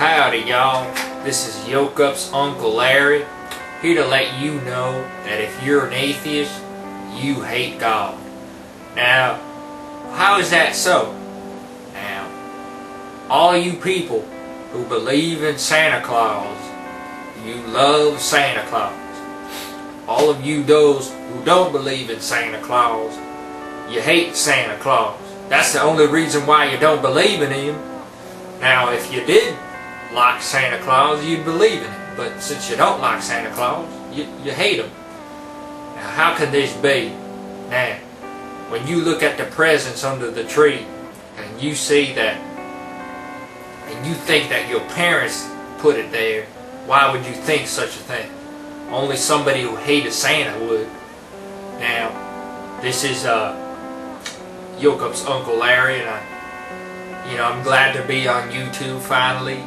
Howdy y'all, this is YokeUp's Uncle Larry, here to let you know that if you're an atheist, you hate God. Now, how is that so? Now, all you people who believe in Santa Claus, you love Santa Claus. All of you those who don't believe in Santa Claus, you hate Santa Claus. That's the only reason why you don't believe in him. Now, if you did like Santa Claus, you'd believe in him. But since you don't like Santa Claus, you hate him. Now, how can this be? Now, when you look at the presents under the tree, and you see that, and you think that your parents put it there, why would you think such a thing? Only somebody who hated Santa would. Now, this is YokeUp's Uncle Larry, and I'm glad to be on YouTube finally.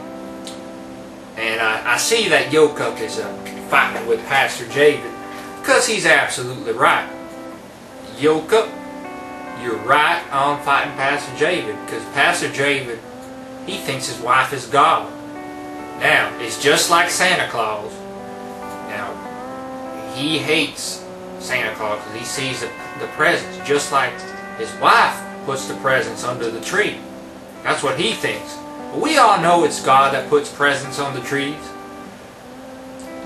And I see that YokeUp is fighting with Pastor Javid, because he's absolutely right. YokeUp, you're right on fighting Pastor Javid, because Pastor Javid, he thinks his wife is God. Now, it's just like Santa Claus. Now, he hates Santa Claus because he sees the presents, just like his wife puts the presents under the tree. That's what he thinks. But we all know it's God that puts presents on the trees.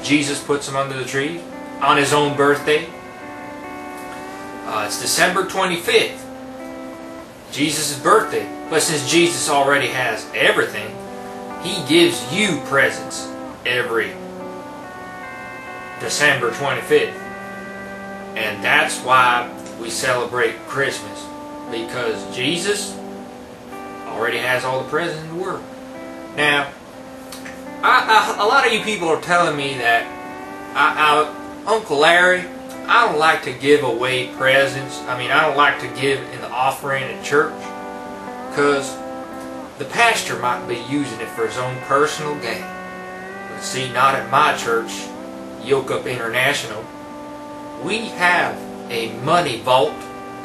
Jesus puts them under the trees on his own birthday. It's December 25th, Jesus' birthday. But since Jesus already has everything, he gives you presents every December 25th. And that's why we celebrate Christmas, because Jesus already has all the presents in the world. Now, a lot of you people are telling me that Uncle Larry, I don't like to give away presents. I don't like to give in the offering at church, because the pastor might be using it for his own personal gain. But see, not at my church, YokeUp International. We have a money vault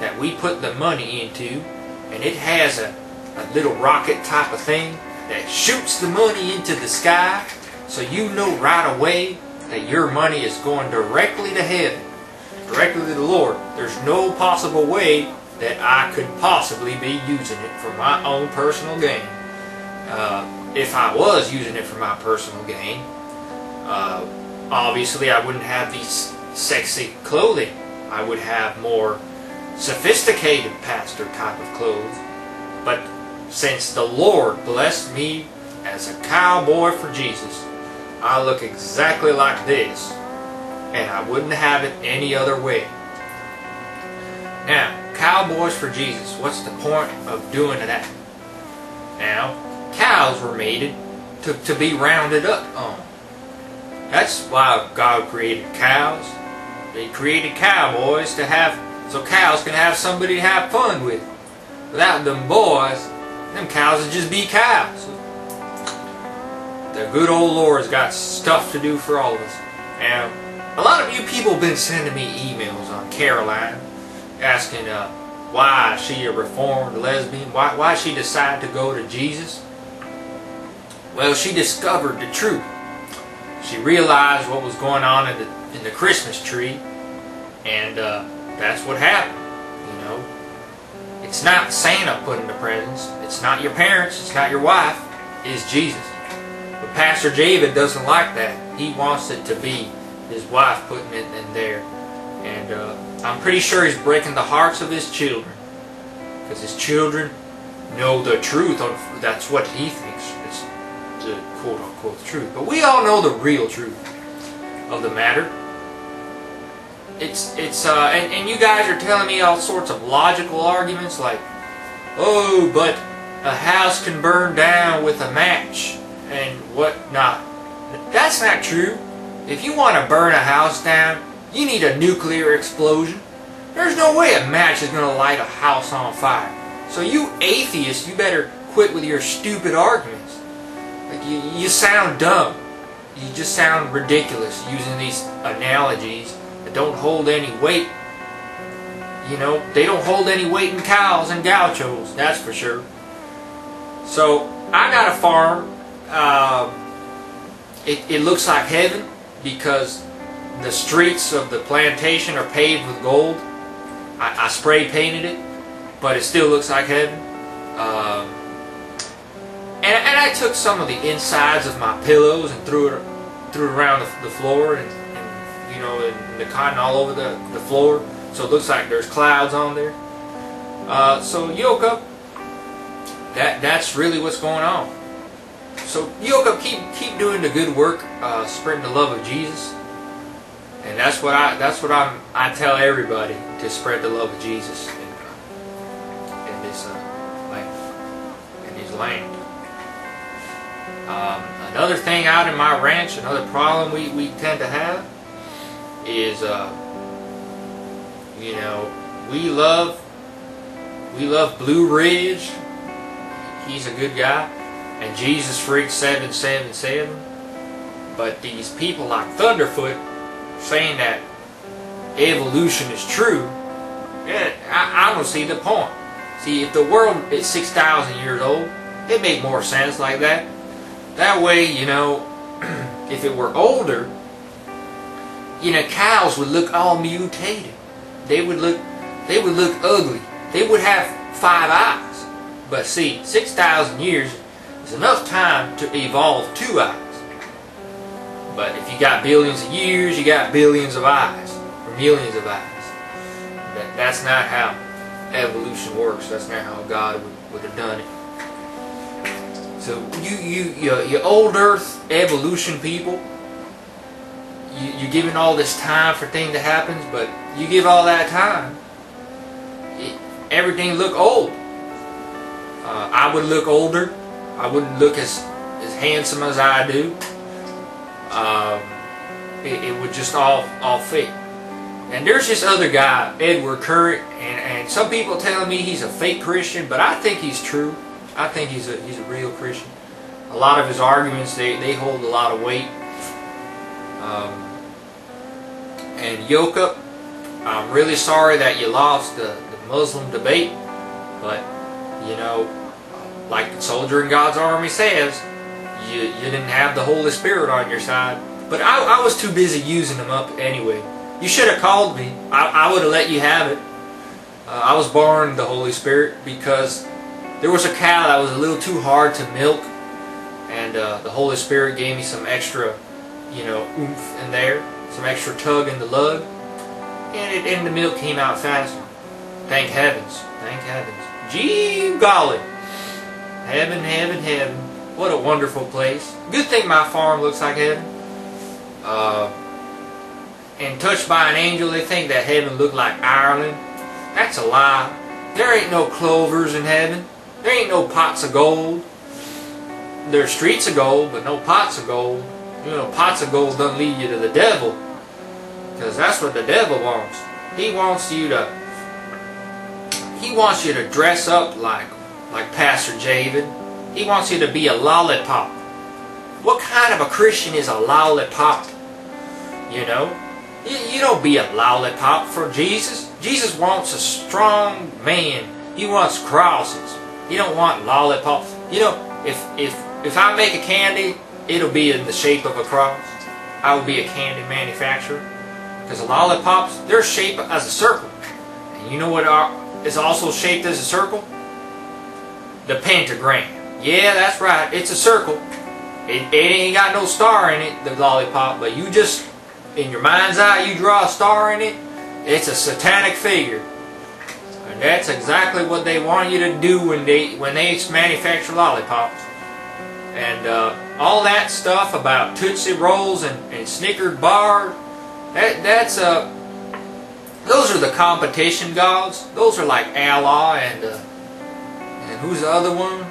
that we put the money into, and it has a little rocket type of thing that shoots the money into the sky, so you know right away that your money is going directly to heaven, directly to the Lord. There's no possible way that I could possibly be using it for my own personal gain. If I was using it for my personal gain, obviously I wouldn't have these sexy clothing. I would have more sophisticated pastor type of clothes. But since the Lord blessed me as a cowboy for Jesus, I look exactly like this, and I wouldn't have it any other way. Now, cowboys for Jesus, what's the point of doing that? Now, cows were mated to be rounded up on. That's why God created cows. He created cowboys to have, so cows can have somebody to have fun with. Without them boys, them cows would just be cows. The good old Lord's got stuff to do for all of us. Now, a lot of you people have been sending me emails on Caroline, asking why is she a reformed lesbian, why she decided to go to Jesus. Well, she discovered the truth. She realized what was going on in the Christmas tree, and that's what happened. It's not Santa putting the presents, it's not your parents, it's not your wife, it's Jesus. But Pastor Javid doesn't like that. He wants it to be his wife putting it in there. And I'm pretty sure he's breaking the hearts of his children, because his children know the truth. That's what he thinks is the quote-unquote truth. But we all know the real truth of the matter. And you guys are telling me all sorts of logical arguments like, oh, but a house can burn down with a match and whatnot. That's not true. If you want to burn a house down, you need a nuclear explosion. There's no way a match is going to light a house on fire. So you atheists, you better quit with your stupid arguments. Like you sound dumb. You just sound ridiculous using these analogies that don't hold any weight. They don't hold any weight in cows and gauchos, that's for sure. So I got a farm it looks like heaven because the streets of the plantation are paved with gold. I spray painted it, but it still looks like heaven. And I took some of the insides of my pillows and threw it around the floor, and you know, and the cotton all over the floor, so it looks like there's clouds on there. So yoke up. That's really what's going on. So yoke up, keep doing the good work, spreading the love of Jesus, and that's what I tell everybody, to spread the love of Jesus in this land, in this land. Another thing out in my ranch, another problem we tend to have is, you know, we love Blue Ridge. He's a good guy, and Jesus Freak 777. But these people like Thunderfoot saying that evolution is true, yeah, I don't see the point. See, if the world is 6,000 years old, it make more sense like that. That way, you know, if it were older, you know, cows would look all mutated. They would look ugly. They would have 5 eyes. But see, 6,000 years is enough time to evolve 2 eyes. But if you got billions of years, you got billions of eyes, or millions of eyes. That's not how evolution works. That's not how God would have done it. So you old Earth evolution people, you giving all this time for things to happen, but you give all that time, everything look old. I would look older. I wouldn't look as handsome as I do. It would just all fit. And there's this other guy, Edward Curry, and some people telling me he's a fake Christian, but I think he's true. I think he's a real Christian. A lot of his arguments, they hold a lot of weight. And yoke up, I'm really sorry that you lost the Muslim debate, but you know, like the soldier in God's army says, you didn't have the Holy Spirit on your side. But I was too busy using them up anyway. You should have called me. I would have let you have it. I was born the Holy Spirit because there was a cow that was a little too hard to milk, and the Holy Spirit gave me some extra, you know, oomph in there, some extra tug in the lug, and the milk came out faster. Thank heavens, thank heavens. Gee golly, heaven, heaven, heaven! What a wonderful place. Good thing my farm looks like heaven. And touched by an angel, they think that heaven looked like Ireland. That's a lie. There ain't no clovers in heaven. There ain't no pots of gold. There's streets of gold, but no pots of gold. You know, pots of gold doesn't lead you to the devil, because that's what the devil wants. He wants you to dress up like Pastor Javid. He wants you to be a lollipop. What kind of a Christian is a lollipop? You know, you don't be a lollipop for Jesus. Jesus wants a strong man. He wants crosses. He don't want lollipops. You know, if I make a candy, it'll be in the shape of a cross. I will be a candy manufacturer. Because the lollipops, they're shaped as a circle. And you know what is also shaped as a circle? The pentagram. Yeah, that's right. It's a circle. It ain't got no star in it, the lollipop, but you just, in your mind's eye, you draw a star in it. It's a satanic figure. And that's exactly what they want you to do when they manufacture lollipops. And all that stuff about Tootsie Rolls and Snickers bars, those are the competition gods. Those are like Allah and who's the other one?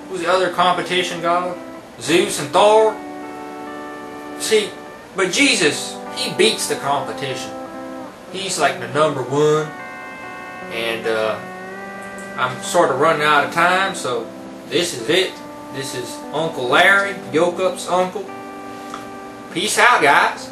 Who's the other competition god? Zeus and Thor. See, but Jesus, he beats the competition. He's like the #1. And I'm sort of running out of time, so this is it. This is Uncle Larry, Yoke Up's uncle. Peace out, guys.